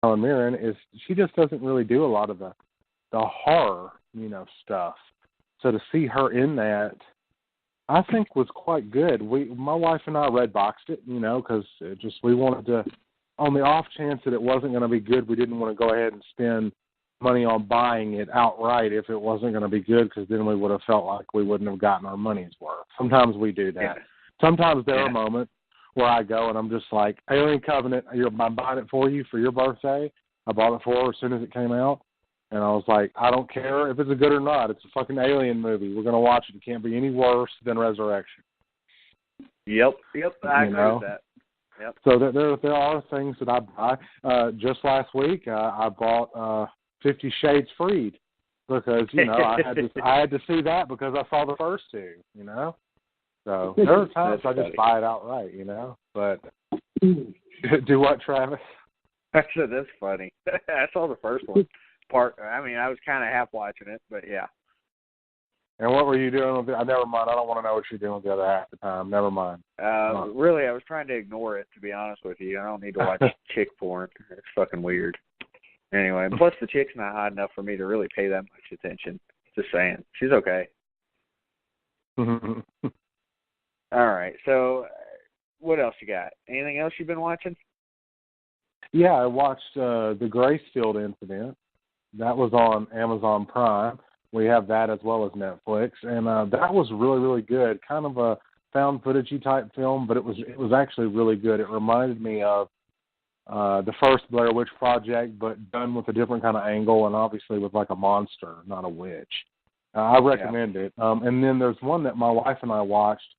Helen Mirren is she just doesn't really do a lot of the horror, stuff. So to see her in that, I think was quite good. My wife and I red boxed it, because we wanted to, on the off chance that it wasn't going to be good, we didn't want to go ahead and spend money on buying it outright if it wasn't going to be good, because then we would have felt like we wouldn't have gotten our money's worth. Sometimes we do that. Yeah. Sometimes there are moments where I go and I'm just like, Alien Covenant, I'm buying it for you for your birthday. I bought it for her as soon as it came out. And I was like, I don't care if it's a good or not. It's a fucking alien movie. We're going to watch it. It can't be any worse than Resurrection. Yep, I agree with that. Yep. So there are things that I buy. Just last week, I bought 50 Shades Freed because, I had to see that because I saw the first two, So there are times I just buy it outright, But do what, Travis? I said, that's funny. I saw the first one. I was kind of half watching it, but yeah. And what were you doing with it? Never mind. I don't want to know what you're doing with the other half the time. Never mind. Really, I was trying to ignore it, to be honest with you. I don't need to watch chick porn. It's fucking weird. Anyway, plus the chick's not hot enough for me to really pay that much attention. Just saying. She's okay. All right. So what else you got? Anything else you've been watching? Yeah, I watched the Gracefield Incident. That was on Amazon Prime. We have that as well as Netflix, and that was really, really good. Kind of a found footage-y type film, but it was actually really good. It reminded me of the first Blair Witch Project, but done with a different kind of angle, and obviously with like a monster, not a witch. I recommend it. And then there's one that my wife and I watched.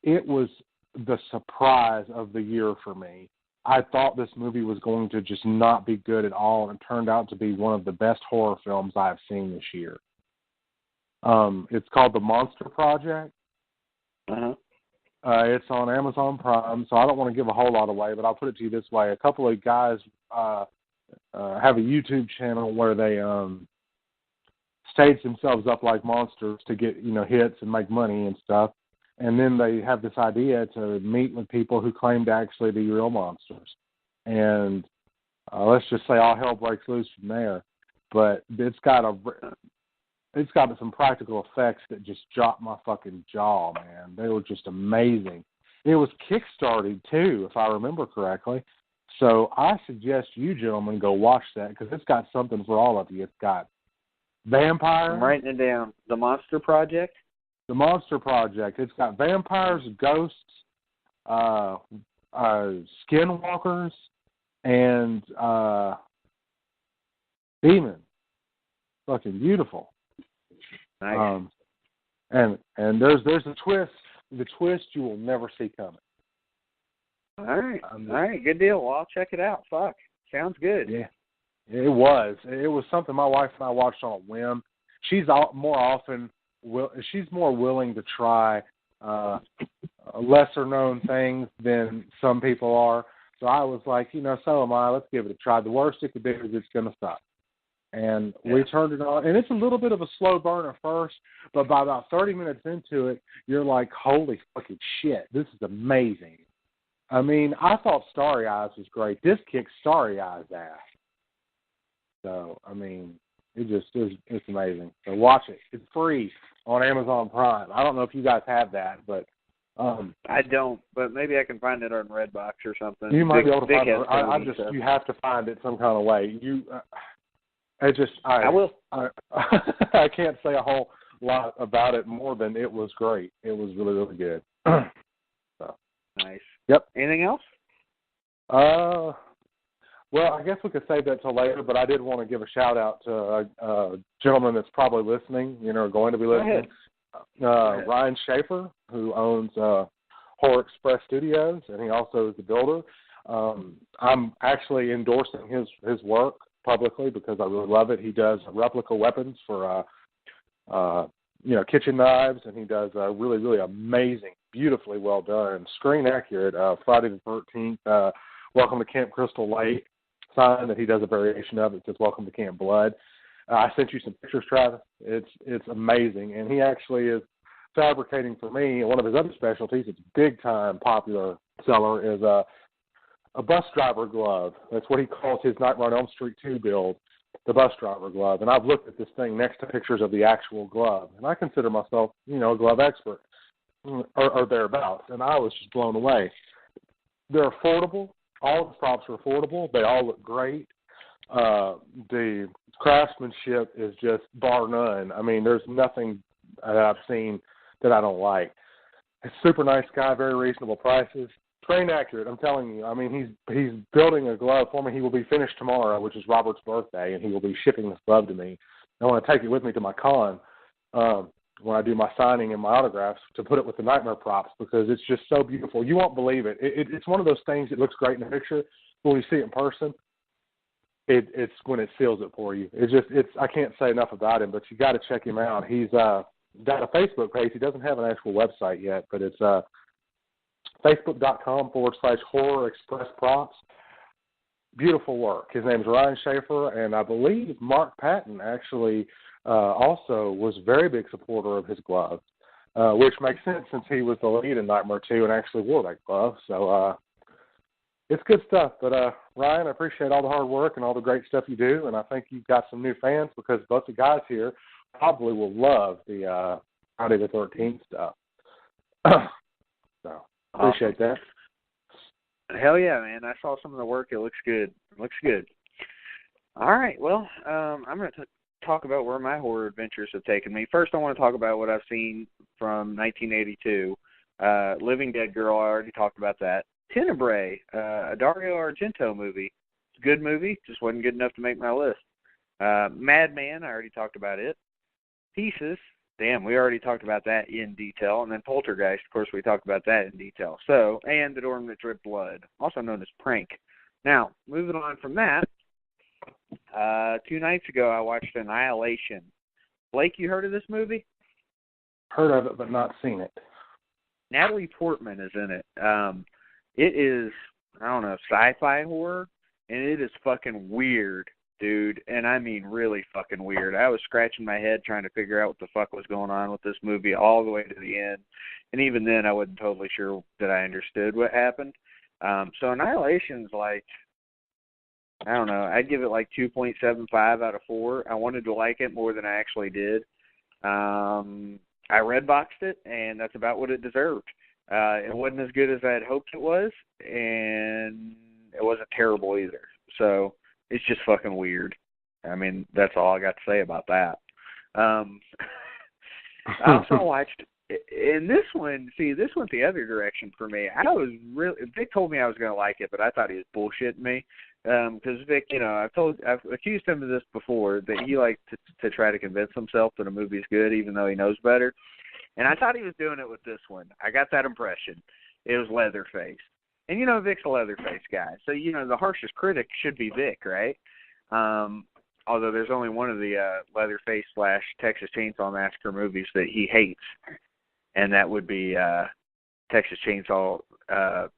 It was the surprise of the year for me. I thought this movie was going to just not be good at all, and it turned out to be one of the best horror films I've seen this year. It's called The Monster Project. Uh-huh. It's on Amazon Prime, so I don't want to give a whole lot away, but I'll put it to you this way. A couple of guys have a YouTube channel where they stage themselves up like monsters to get, hits and make money and stuff. And then they have this idea to meet with people who claim to actually be real monsters. And let's just say all hell breaks loose from there. But it's got some practical effects that just dropped my fucking jaw, man. They were just amazing. It was kickstarted, too, if I remember correctly. So I suggest you gentlemen go watch that because it's got something for all of you. It's got vampires. I'm writing it down. The Monster Project? The Monster Project. It's got vampires, ghosts, skinwalkers, and demons. Fucking beautiful. Nice. And there's a twist. The twist you will never see coming. All right, good deal. Well, I'll check it out. Fuck, sounds good. Yeah, it was. It was something my wife and I watched on a whim. She's more willing to try lesser known things than some people are. So I was like, so am I. Let's give it a try. The worst it could do is it's going to suck. And we turned it on, and it's a little bit of a slow burn at first, but by about 30 minutes into it, you're like, holy fucking shit, this is amazing. I mean, I thought Starry Eyes was great. This kicks Starry Eyes' ass. So, I mean, it's amazing. So watch it. It's free on Amazon Prime. I don't know if you guys have that, but I don't, but maybe I can find it on Redbox or something. You might be able to find it. You have to find it some kind of way. I will. I can't say a whole lot about it more than it was great. It was really, really good. So. Nice. Yep. Anything else? Well, I guess we could save that till later, but I did want to give a shout out to a gentleman that's probably listening, going to be listening. Ryan Schaefer, who owns Horror Express Studios, and he also is the builder. I'm actually endorsing his work publicly because I really love it. He does replica weapons for kitchen knives, and he does really, really amazing, beautifully well done, screen accurate Friday the 13th, Welcome to Camp Crystal Lake sign that he does a variation of. It says Welcome to Camp Blood. I sent you some pictures, Travis. It's amazing, and he actually is fabricating for me. One of his other specialties, it's big time popular seller, is a bus driver glove. That's what he calls his Nightmare on Elm Street 2 build, the bus driver glove. And I've looked at this thing next to pictures of the actual glove, and I consider myself, a glove expert or thereabouts. And I was just blown away. They're affordable. All the props are affordable. They all look great. The craftsmanship is just bar none. I mean, there's nothing that I've seen that I don't like. A super nice guy, very reasonable prices. Train accurate, I'm telling you. I mean, he's building a glove for me. He will be finished tomorrow, which is Robert's birthday, and he will be shipping this glove to me. I want to take it with me to my con when I do my signing and my autographs to put it with the Nightmare props because it's just so beautiful. You won't believe it. It's one of those things that looks great in a picture, but when you see it in person, it's when it seals it for you. I can't say enough about him, but you got to check him out. He's got a Facebook page. He doesn't have an actual website yet, but it's Facebook.com/Horror Express Props. Beautiful work. His name is Ryan Schaefer, and I believe Mark Patton actually also was a very big supporter of his glove, which makes sense since he was the lead in Nightmare 2 and actually wore that glove. So it's good stuff. But Ryan, I appreciate all the hard work and all the great stuff you do, and I think you've got some new fans because both the guys here probably will love the Friday the 13th stuff. So appreciate that. Hell yeah, man. I saw some of the work. It looks good. All right. Well, I'm going to talk about where my horror adventures have taken me. First, I want to talk about what I've seen from 1982. Living Dead Girl, I already talked about that. Tenebrae, a Dario Argento movie. It's a good movie. Just wasn't good enough to make my list. Madman, I already talked about it. Pieces. Damn, we already talked about that in detail. And then Poltergeist, of course, we talked about that in detail. So, and The Dorm That Dripped Blood, also known as Prank. Now, moving on from that, 2 nights ago I watched Annihilation. Blake, you heard of this movie? Heard of it, but not seen it. Natalie Portman is in it. It is, I don't know, sci-fi horror, and it is fucking weird, dude, and I mean really fucking weird. I was scratching my head trying to figure out what the fuck was going on with this movie all the way to the end, and even then I wasn't totally sure that I understood what happened. So Annihilation's like, I don't know, I'd give it like 2.75 out of 4. I wanted to like it more than I actually did. I Redboxed it, and that's about what it deserved. It wasn't as good as I had hoped it was, and it wasn't terrible either. So it's just fucking weird. I mean, that's all I got to say about that. I also watched, and this one, this went the other direction for me. Vic told me I was going to like it, but I thought he was bullshitting me. Because Vic, I've accused him of this before, that he likes to try to convince himself that a movie's good even though he knows better. And I thought he was doing it with this one. I got that impression. It was Leatherface. And, Vic's a Leatherface guy. So, the harshest critic should be Vic, right? Although there's only one of the Leatherface / Texas Chainsaw Massacre movies that he hates, and that would be Texas Chainsaw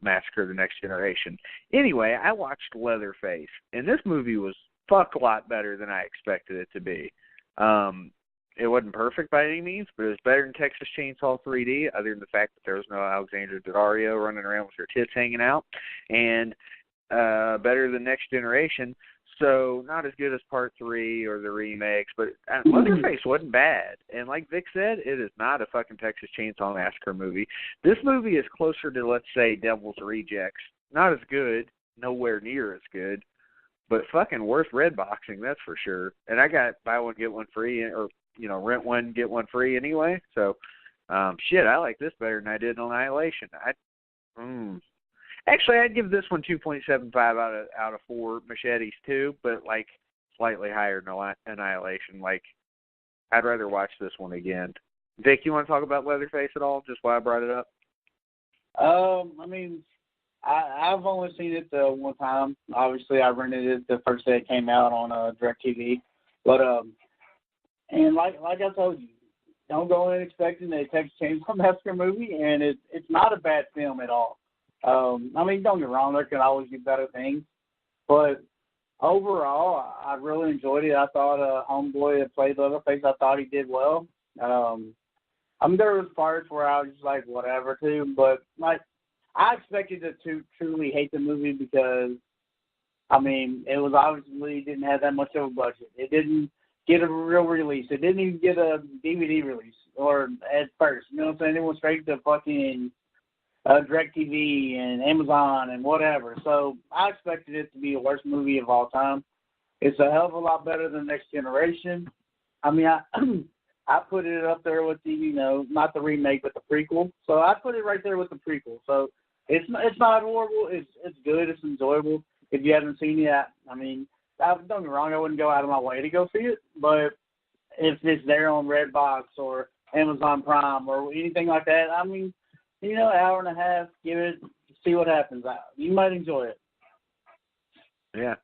Massacre: The Next Generation. Anyway, I watched Leatherface, and this movie was a lot better than I expected it to be. It wasn't perfect by any means, but it was better than Texas Chainsaw 3D, other than the fact that there was no Alexandra Daddario running around with her tits hanging out, and better than Next Generation. So not as good as Part 3 or the remakes, but Leatherface wasn't bad. And like Vic said, it is not a fucking Texas Chainsaw Massacre movie. This movie is closer to, let's say, Devil's Rejects. Not as good, nowhere near as good, but fucking worth Redboxing, that's for sure. And I got buy one, get one free, or rent one, get one free anyway. So, I like this better than I did Annihilation. Actually, I'd give this one 2.75 out of 4 machetes too, but like slightly higher than Annihilation. Like, I'd rather watch this one again. Vic, you want to talk about Leatherface at all? Just why I brought it up. I've only seen it one time. Obviously, I rented it the first day it came out on DirecTV, but and like I told you, don't go in expecting a Texas Chainsaw Massacre movie, and it's not a bad film at all. Don't get me wrong, there could always be better things, but overall, I really enjoyed it. I thought homeboy that played Leatherface, I thought he did well. There was parts where I was just like, whatever, too, but, I expected to truly hate the movie because, I mean, it was obviously didn't have that much of a budget. It didn't get a real release. It didn't even get a DVD release or at first. You know what I'm saying? It went straight to fucking DirecTV and Amazon and whatever. So I expected it to be the worst movie of all time. It's a hell of a lot better than Next Generation. I mean, I put it up there with the, you know, not the remake, but the prequel. So I put it right there with the prequel. So it's not horrible. It's good. It's enjoyable. If you haven't seen it, I mean, don't get me wrong, I wouldn't go out of my way to go see it. But if it's there on Redbox or Amazon Prime or anything like that, I mean, you know, hour and a half, give it, see what happens. You might enjoy it. Yeah.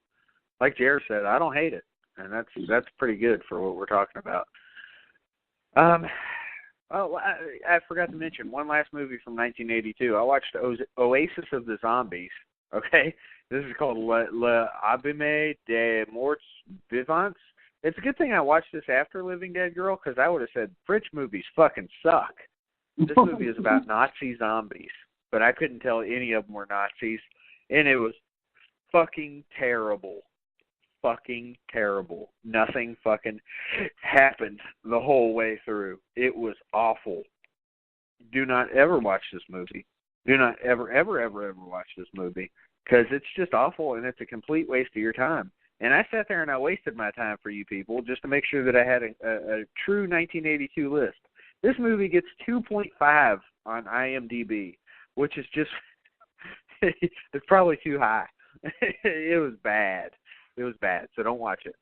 Like Jared said, I don't hate it. And that's pretty good for what we're talking about. I forgot to mention one last movie from 1982. I watched Oasis of the Zombies. Okay, this is called L'Abîme des Morts Vivants. It's a good thing I watched this after Living Dead Girl, because I would have said French movies fucking suck. This movie is about Nazi zombies, but I couldn't tell any of them were Nazis, and it was fucking terrible. Fucking terrible. Nothing fucking happened the whole way through. It was awful. Do not ever watch this movie. Do not ever, ever, ever, ever watch this movie, because it's just awful and it's a complete waste of your time. And I sat there and I wasted my time for you people just to make sure that I had a true 1982 list. This movie gets 2.5 on IMDb, which is just, it's probably too high. It was bad. It was bad, so don't watch it.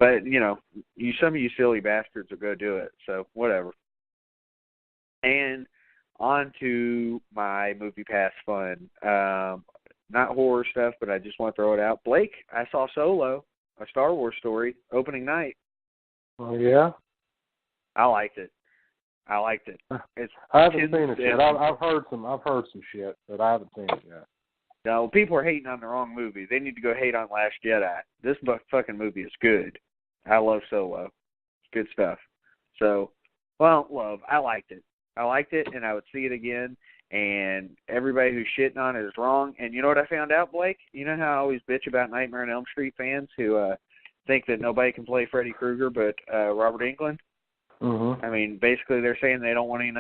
But, you know, some of you silly bastards will go do it, so whatever. And on to my Movie Pass fun. Not horror stuff, but I just want to throw it out. Blake, I saw Solo, a Star Wars story, opening night. Oh, yeah? I liked it. I haven't seen it yet. I've heard some shit, but I haven't seen it yet. No, people are hating on the wrong movie. They need to go hate on Last Jedi. This fucking movie is good. I love Solo. It's good stuff. So, well, I liked it. And I would see it again. And everybody who's shitting on it is wrong. And you know what I found out, Blake? You know how I always bitch about Nightmare on Elm Street fans who think that nobody can play Freddy Krueger but Robert Englund? Mm-hmm. I mean, basically they're saying they don't want any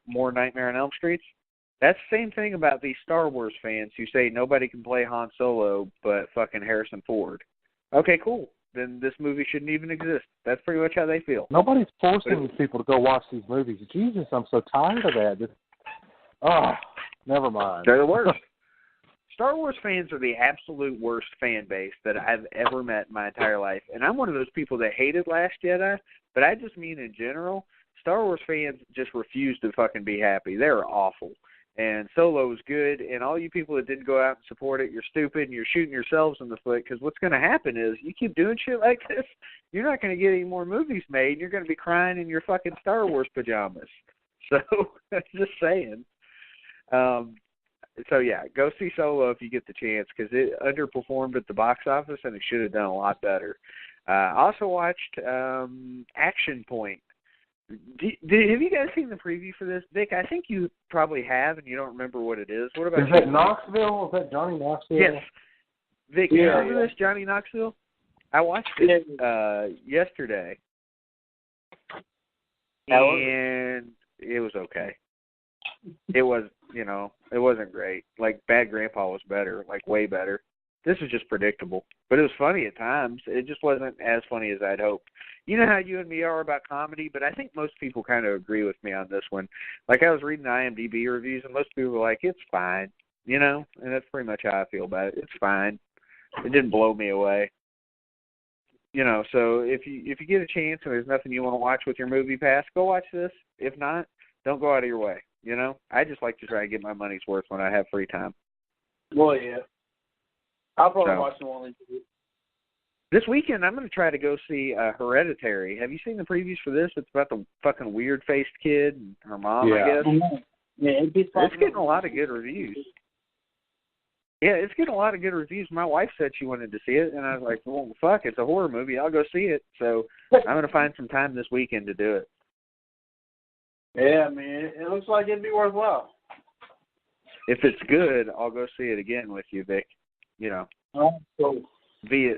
more Nightmare on Elm Streets. That's the same thing about these Star Wars fans who say nobody can play Han Solo but fucking Harrison Ford. Okay, cool. Then this movie shouldn't even exist. That's pretty much how they feel. Nobody's forcing people to go watch these movies. Jesus, I'm so tired of that. Never mind. They're the worst. Star Wars fans are the absolute worst fan base that I've ever met in my entire life. And I'm one of those people that hated Last Jedi, but I just mean in general, Star Wars fans just refuse to fucking be happy. They're awful. And Solo is good, and all you people that didn't go out and support it, you're stupid, and you're shooting yourselves in the foot, because what's going to happen is you keep doing shit like this, you're not going to get any more movies made, and you're going to be crying in your fucking Star Wars pajamas. So, just saying. So, yeah, go see Solo if you get the chance, because it underperformed at the box office, and it should have done a lot better. I also watched Action Point. Have you guys seen the preview for this, Vic? I think you probably have, and you don't remember what it is. What about you? Is that Knoxville? Is that Johnny Knoxville? Yes. Vic, you remember this, Johnny Knoxville? I watched it yesterday, and it was okay. It was, it wasn't great. Like, Bad Grandpa was better, like way better. This was just predictable, but it was funny at times. It just wasn't as funny as I'd hoped. You know how you and me are about comedy, but I think most people kind of agree with me on this one. Like, I was reading the IMDb reviews, and most people were like, it's fine, and that's pretty much how I feel about it. It's fine. It didn't blow me away. So if you get a chance and there's nothing you want to watch with your Movie Pass, go watch this. If not, don't go out of your way, I just like to try to get my money's worth when I have free time. Well, yeah. I'll probably watch the one. This weekend, I'm going to try to go see Hereditary. Have you seen the previews for this? It's about the fucking weird-faced kid and her mom, I guess. Yeah, it's getting a lot of good reviews. Yeah, it's getting a lot of good reviews. My wife said she wanted to see it, and I was like, well, fuck, it's a horror movie. I'll go see it. So I'm going to find some time this weekend to do it. Yeah, I mean, it looks like it'd be worthwhile. if it's good, I'll go see it again with you, Vic. You know, All right, so via